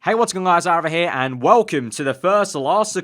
Hey, what's going on, guys? Aarava here, and welcome to the first Last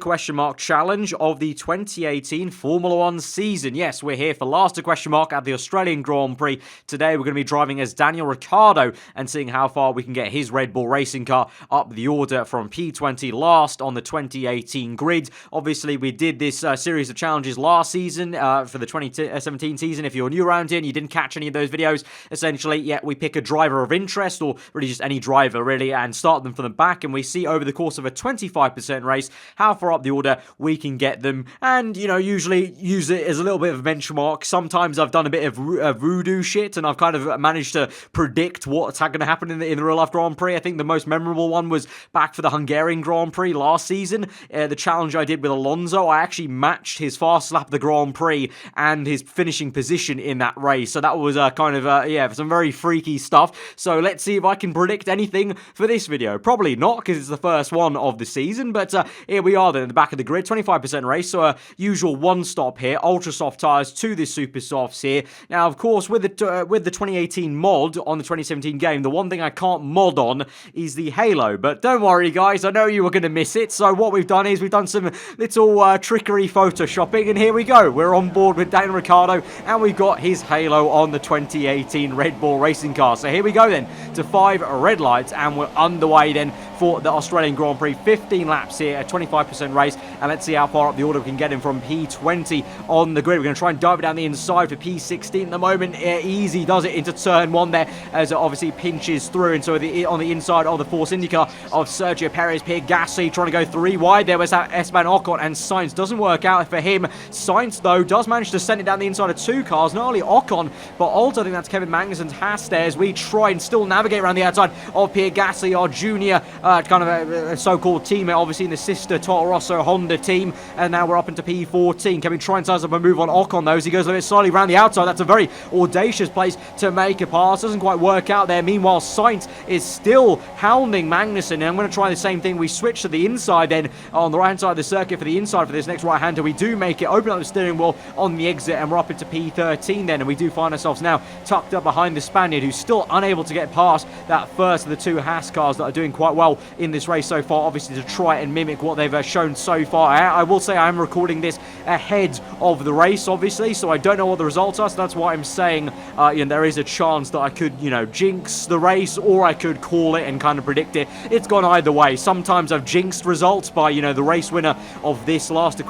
challenge of the 2018 Formula 1 season. Yes, we're here for Last at the Australian Grand Prix. Today, we're going to be driving as Daniel Ricciardo and seeing how far we can get his Red Bull racing car up the order from P20 last on the 2018 grid. Obviously, we did this series of challenges last season for the 2017 season. If you're new around here and you didn't catch any of those videos, essentially, yeah, we pick a driver of interest, or really just any driver, really, and start them from the back, and we see over the course of a 25% race how far up the order we can get them, and usually use it as a little bit of a benchmark. Sometimes I've done a bit of voodoo shit, and I've kind of managed to predict what's going to happen in the real life Grand Prix. I think the most memorable one was back for the Hungarian Grand Prix last season. The challenge I did with Alonso, I actually matched his fast lap of the Grand Prix and his finishing position in that race. So that was yeah, some very freaky stuff. So let's see if I can predict anything for this video. Probably not, because it's the first one of the season, but here we are then in the back of the grid, 25% race, so a usual one stop here, ultra soft tyres to the super softs here. Now, of course, with the 2018 mod on the 2017 game, the one thing I can't mod on is the halo, but don't worry, guys, I know you were going to miss it. So what we've done is we've done some little trickery photoshopping, and here we go. We're on board with Daniel Ricciardo, and we've got his halo on the 2018 Red Bull racing car. So here we go then to 5 red lights, and we're underway then for the Australian Grand Prix. 15 laps here, a 25% race, and let's see how far up the order we can get him from P20 on the grid. We're going to try and dive it down the inside for P16 at the moment. Easy does it into turn 1 there, as it obviously pinches through, and so on the inside of the Force Indycar of Sergio Perez, Pierre Gasly trying to go 3 wide. There was that Esteban Ocon, and Sainz doesn't work out for him. Sainz, though, does manage to send it down the inside of 2 cars, not only Ocon, but also I think that's Kevin Magnussen's Haas there, as we try and still navigate around the outside of Pierre Gasly, our junior kind of a so-called teammate, obviously in the sister Toro Rosso Honda team, and now we're up into P14. Can we try and size up a move on Ocon, though, as he goes a little bit slowly around the outside? That's a very audacious place to make a pass. Doesn't quite work out there. Meanwhile, Sainz is still hounding Magnussen, and I'm going to try the same thing. We switch to the inside then, on the right-hand side of the circuit for the inside for this next right-hander. We do make it, open up the steering wheel on the exit, and we're up into P13 then, and we do find ourselves now tucked up behind the Spaniard, who's still unable to get past that first of the 2 Haas cars that are doing quite well in this race so far, obviously to try and mimic what they've shown so far. I will say I'm recording this ahead of the race, obviously, so I don't know what the results are, so that's why I'm saying there is a chance that I could, jinx the race, or I could call it and kind of predict it. It's gone either way. Sometimes I've jinxed results by, the race winner of this last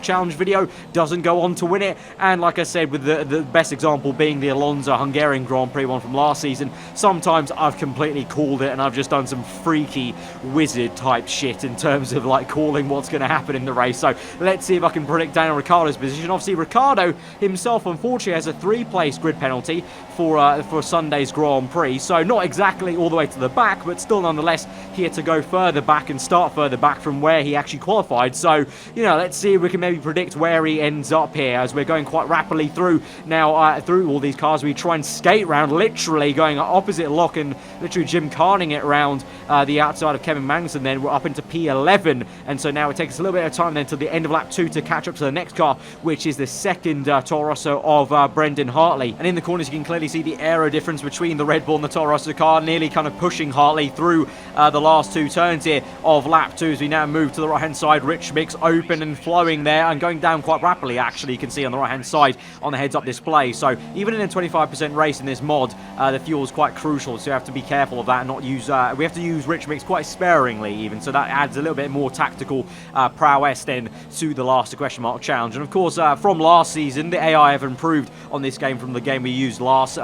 challenge video doesn't go on to win it, and like I said, with the best example being the Alonso Hungarian Grand Prix one from last season, sometimes I've completely called it, and I've just done some freaky wizard type shit in terms of like calling what's going to happen in the race. So let's see if I can predict Daniel Ricciardo's position. Obviously, Ricciardo himself unfortunately has a 3-place grid penalty for Sunday's Grand Prix, so not exactly all the way to the back, but still nonetheless here to go further back and start further back from where he actually qualified. So let's see if we can maybe predict where he ends up here, as we're going quite rapidly through now through all these cars. We try and skate around, literally going opposite lock and literally gymkhaning it around the outside of Kevin Magnussen. Then we're up into P11, and so now it takes a little bit of time then to the end of lap 2 to catch up to the next car, which is the second Toro Rosso of Brendan Hartley. And in the corners you can clearly see the aero difference between the Red Bull and the Toro Rosso car, nearly kind of pushing Hartley through the last 2 turns here of lap 2, as we now move to the right hand side. Rich Mix open and flowing there, and going down quite rapidly, actually, you can see on the right hand side on the heads up display. So even in a 25% race in this mod, the fuel is quite crucial, so you have to be careful of that and not use we have to use Rich Mix quite sparingly even, so that adds a little bit more tactical prowess then to the last challenge. And of course, from last season, the AI have improved on this game from the game we used last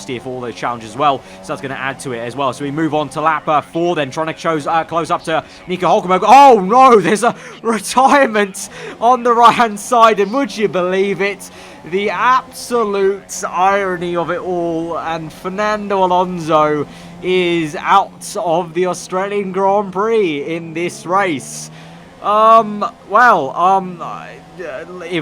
year for all those challenges as well, so that's going to add to it as well. So we move on to lap 4 then, trying to close up to Nico Hulkenberg. Oh no, there's a retirement on the right hand side, and would you believe it, the absolute irony of it all, and Fernando Alonso is out of the Australian Grand Prix in this race. If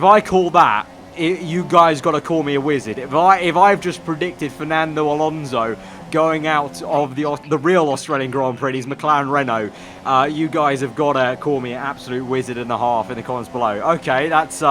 I call that, you guys got to call me a wizard. If I've just predicted Fernando Alonso going out of the real Australian Grand Prix, his McLaren Renault, you guys have got to call me an absolute wizard and a half in the comments below. Okay, that's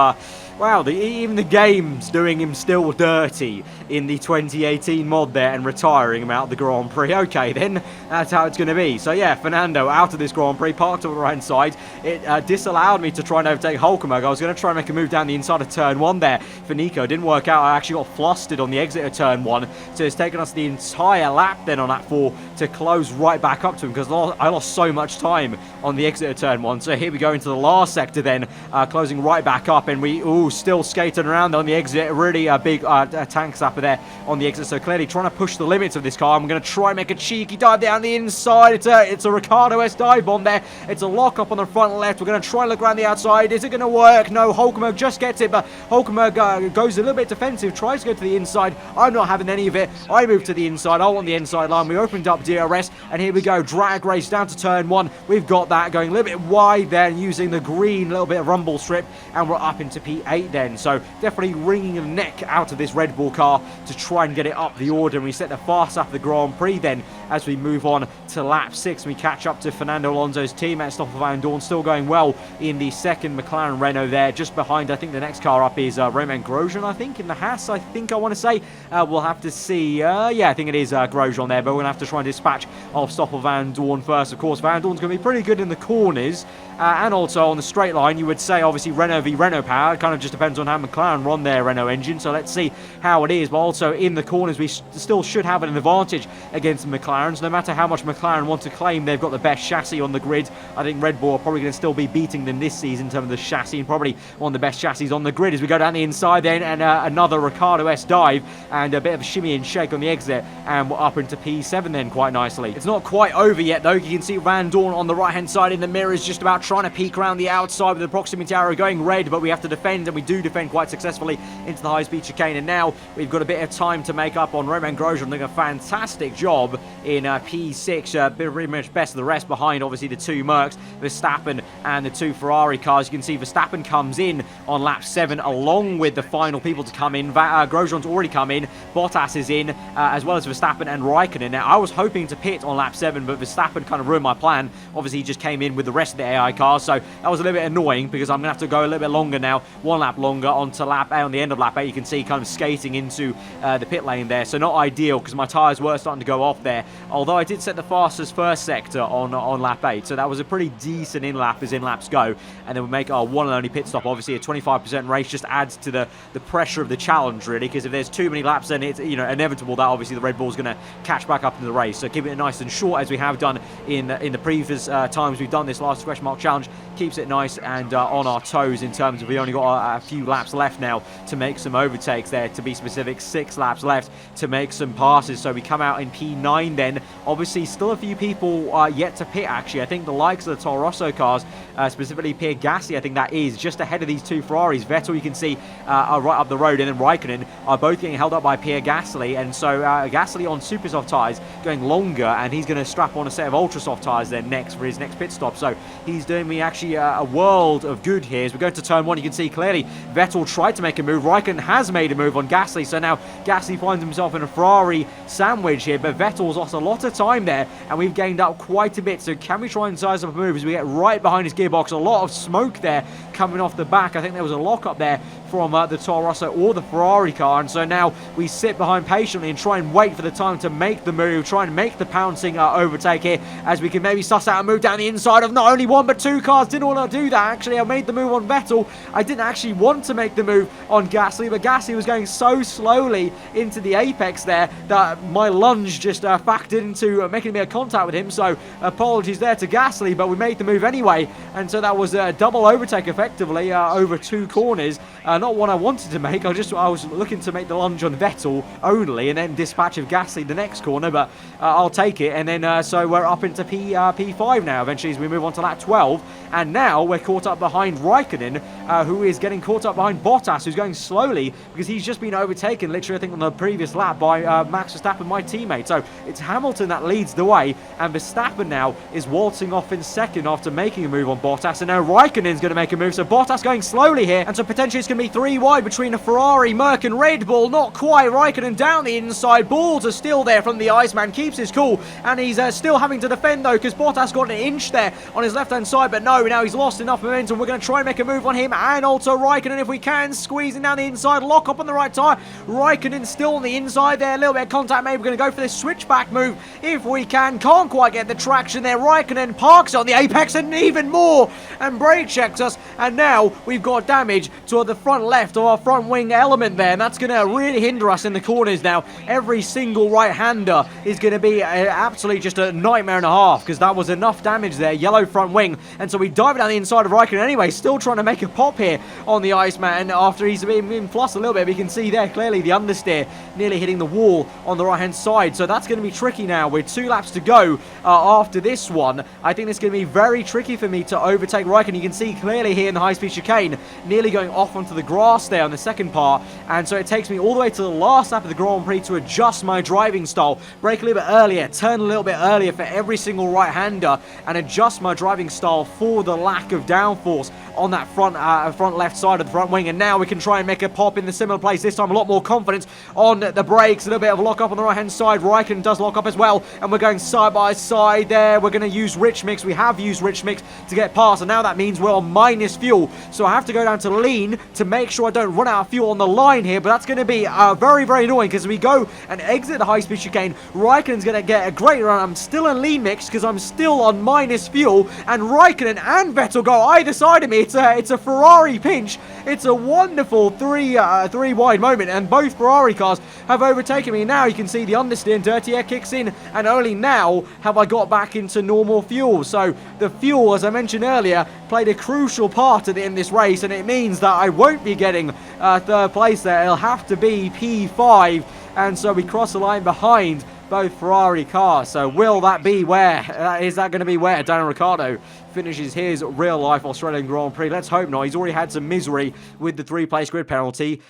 Wow, even the game's doing him still dirty in the 2018 mod there and retiring him out of the Grand Prix. Okay, then that's how it's going to be. So yeah, Fernando out of this Grand Prix, parked on the right side. It disallowed me to try and overtake Hulkenberg. I was going to try and make a move down the inside of turn 1 there for Nico. It didn't work out. I actually got flustered on the exit of turn 1. So it's taken us the entire lap then on lap 4 to close right back up to him, because I lost so much time on the exit of turn 1. So here we go into the last sector then, closing right back up, and we still skating around on the exit. Really a big tank zapper there on the exit. So clearly trying to push the limits of this car. I'm going to try and make a cheeky dive down the inside. It's a Ricciardo-esque dive bomb there. It's a lock up on the front left. We're going to try and look around the outside. Is it going to work? No, Hulkenberg just gets it, but Hulkenberg goes a little bit defensive, tries to go to the inside. I'm not having any of it. I move to the inside. I want the inside line. We opened up DRS, and here we go. Drag race down to turn 1. We've got that going a little bit wide there, using the green little bit of rumble strip, and we're up into P8 then. So definitely wringing the neck out of this Red Bull car to try and get it up the order. And we set the fast lap of the Grand Prix then as we move on to lap 6. We catch up to Fernando Alonso's teammate Stoffel Van Dorn, still going well in the second McLaren Renault there. Just behind, I think the next car up is Romain Grosjean, I think, in the Haas, I think I want to say. We'll have to see. Yeah, I think it is Grosjean there, but we're going to have to try and dispatch of Stoffel Van Dorn first. Of course, Van Dorn's going to be pretty good in the corners. And also on the straight line, you would say obviously Renault v Renault power. It kind of just depends on how McLaren run their Renault engine. So let's see how it is. But also in the corners, we still should have an advantage against the McLarens. No matter how much McLaren want to claim they've got the best chassis on the grid, I think Red Bull are probably going to still be beating them this season in terms of the chassis, and probably one of the best chassis on the grid. As we go down the inside then, and another Ricciardo-esque dive and a bit of a shimmy and shake on the exit, and we're up into P7 then quite nicely. It's not quite over yet though. You can see Van Dorn on the right hand side in the mirrors, just about trying to peek around the outside with the proximity arrow going red, but we have to defend, and we do defend quite successfully into the high-speed chicane. And now we've got a bit of time to make up on Romain Grosjean doing a fantastic job in P6, pretty much best of the rest behind obviously the two Mercs, Verstappen and the two Ferrari cars. You can see Verstappen comes in on lap 7 along with the final people to come in. Grosjean's already come in, Bottas is in, as well as Verstappen and Raikkonen. Now I was hoping to pit on lap 7, but Verstappen kind of ruined my plan. Obviously he just came in with the rest of the AI cars, so that was a little bit annoying, because I'm going to have to go a little bit longer now, one lap longer onto lap 8. On the end of lap 8 you can see kind of skating into the pit lane there, so not ideal because my tyres were starting to go off there, although I did set the fastest first sector on lap 8, so that was a pretty decent in-lap as in-laps go. And then we make our one and only pit stop. Obviously a 25% race just adds to the pressure of the challenge really, because if there's too many laps then it's inevitable that obviously the Red Bull's going to catch back up in the race. So keeping it nice and short as we have done in the previous times we've done this last question mark challenge, keeps it nice and on our toes in terms of we only got a few laps left now to make some overtakes there, to be specific 6 laps left to make some passes. So we come out in P9 then. Obviously still a few people yet to pit actually. I think the likes of the Toro Rosso cars, specifically Pierre Gasly, I think that is just ahead of these two Ferraris. Vettel you can see are right up the road, and then Raikkonen are both getting held up by Pierre Gasly, and so Gasly on super soft tyres going longer, and he's going to strap on a set of ultra soft tyres then next for his next pit stop. So he's doing me actually a world of good here. As we go to turn 1 you can see clearly Vettel tried to make a move, Raikkonen has made a move on Gasly, so now Gasly finds himself in a Ferrari sandwich here, but Vettel's lost a lot of time there and we've gained up quite a bit. So can we try and size up a move as we get right behind his gearbox? A lot of smoke there coming off the back. I think there was a lock up there from the Toro Rosso or the Ferrari car, and so now we sit behind patiently and try and wait for the time to make the move, try and make the pouncing overtake here, as we can maybe suss out a move down the inside of not only one but two cars. Didn't want to do that actually. I made the move on Vettel. I didn't actually want to make the move on Gasly, but Gasly was going so slowly into the apex there that my lunge just factored into making me a contact with him, so apologies there to Gasly, but we made the move anyway, and so that was a double overtake effectively over 2 corners. Not one I wanted to make. I was looking to make the lunge on Vettel only, and then dispatch of Gasly the next corner, but I'll take it. And then so we're up into P5 now eventually as we move on to lap 12, and now we're caught up behind Raikkonen, who is getting caught up behind Bottas, who's going slowly because he's just been overtaken literally I think on the previous lap by Max Verstappen, my teammate. So it's Hamilton that leads the way, and Verstappen now is waltzing off in second after making a move on Bottas, and now Raikkonen's going to make a move, so Bottas going slowly here, and so potentially it's going to be 3 wide between a Ferrari, Merc and Red Bull. Not quite. Raikkonen down the inside, balls are still there from the Iceman, keeps his cool, and he's still having to defend though, because Bottas got an inch there on his left hand side, but no, now he's lost enough momentum. We're going to try and make a move on him, and also Raikkonen if we can, squeezing down the inside, lock up on the right tire. Raikkonen still on the inside there, a little bit of contact maybe. We're going to go for this switchback move if we can. Can't quite get the traction there. Raikkonen parks on the apex and even more, and brake checks us, and now we've got damage to the front left of our front wing element there, and that's going to really hinder us in the corners now. Every single right-hander is going to be absolutely just a nightmare and a half, because that was enough damage there. Yellow front wing, and so we dive down the inside of Raikkonen anyway, still trying to make a pop here on the Iceman after he's been flustered a little bit. We can see there clearly the understeer nearly hitting the wall on the right-hand side, so that's going to be tricky now with 2 laps to go after this one. I think it's going to be very tricky for me to overtake Raikkonen. You can see clearly here in the high-speed chicane, nearly going off onto the grass there on the second part, and so it takes me all the way to the last lap of the Grand Prix to adjust my driving style, brake a little bit earlier, turn a little bit earlier for every single right-hander, and adjust my driving style for the lack of downforce on that front left side of the front wing. And now we can try and make a pop in the similar place, this time a lot more confidence on the brakes, a little bit of lock up on the right hand side. Raikkonen does lock up as well, and we're going side by side there. We're going to use Rich Mix. We have used Rich Mix to get past, and now that means we're on minus fuel, so I have to go down to lean to make sure I don't run out of fuel on the line here. But that's going to be very, very annoying, because we go and exit the high speed chicane. Raikkonen's going to get a great run. I'm still in lean mix because I'm still on minus fuel, and Raikkonen and Vettel go either side of me. It's a Ferrari pinch. It's a wonderful three wide moment, and both Ferrari cars have overtaken me. Now you can see the understeer and dirty air kicks in, and only now have I got back into normal fuel. So the fuel, as I mentioned earlier, played a crucial part in this race, and it means that I won't be getting third place there. It'll have to be P5, and so we cross the line behind both Ferrari cars. So will that be where? Is that going to be where Daniel Ricciardo finishes his real-life Australian Grand Prix? Let's hope not. He's already had some misery with the 3-place grid penalty.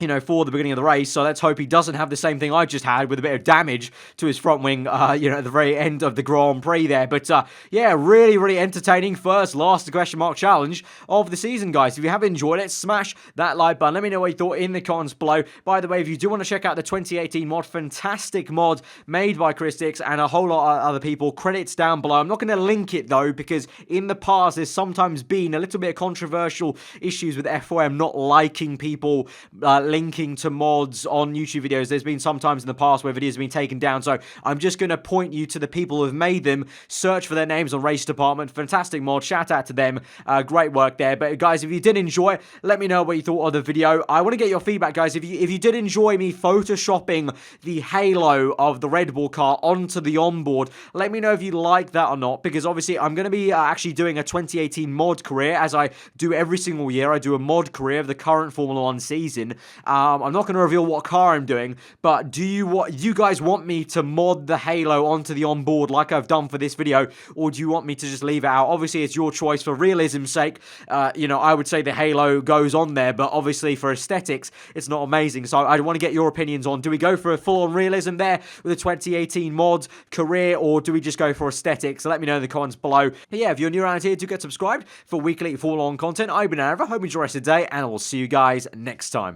You know, for the beginning of the race, so let's hope he doesn't have the same thing I just had with a bit of damage to his front wing, you know, at the very end of the Grand Prix there. But, yeah, really, really entertaining first last question mark challenge of the season, guys. If you have enjoyed it, smash that like button. Let me know what you thought in the comments below. By the way, if you do want to check out the 2018 mod, fantastic mod made by Krisdix and a whole lot of other people, credits down below. I'm not going to link it, though, because in the past, there's sometimes been a little bit of controversial issues with FOM not liking people linking to mods on YouTube videos. There's been sometimes in the past where videos have been taken down, so I'm just going to point you to the people who have made them. Search for their names on Race Department. Fantastic mod. Shout out to them. Great work there. But guys, if you did enjoy it, let me know what you thought of the video. I want to get your feedback, guys. If you did enjoy me photoshopping the halo of the Red Bull car onto the onboard, let me know if you like that or not, because obviously I'm going to be actually doing a 2018 mod career, as I do every single year. I do a mod career of the current Formula 1 season. I'm not going to reveal what car I'm doing, but do you guys want me to mod the halo onto the onboard like I've done for this video, or do you want me to just leave it out? Obviously, it's your choice. For realism's sake, you know, I would say the halo goes on there, but obviously for aesthetics, it's not amazing. So I want to get your opinions on, do we go for a full-on realism there with the 2018 mod career, or do we just go for aesthetics? So let me know in the comments below. But yeah, if you're new around here, do get subscribed for weekly full-on content. I've been aarava. Hope you enjoy the rest of the day, and I will see you guys next time.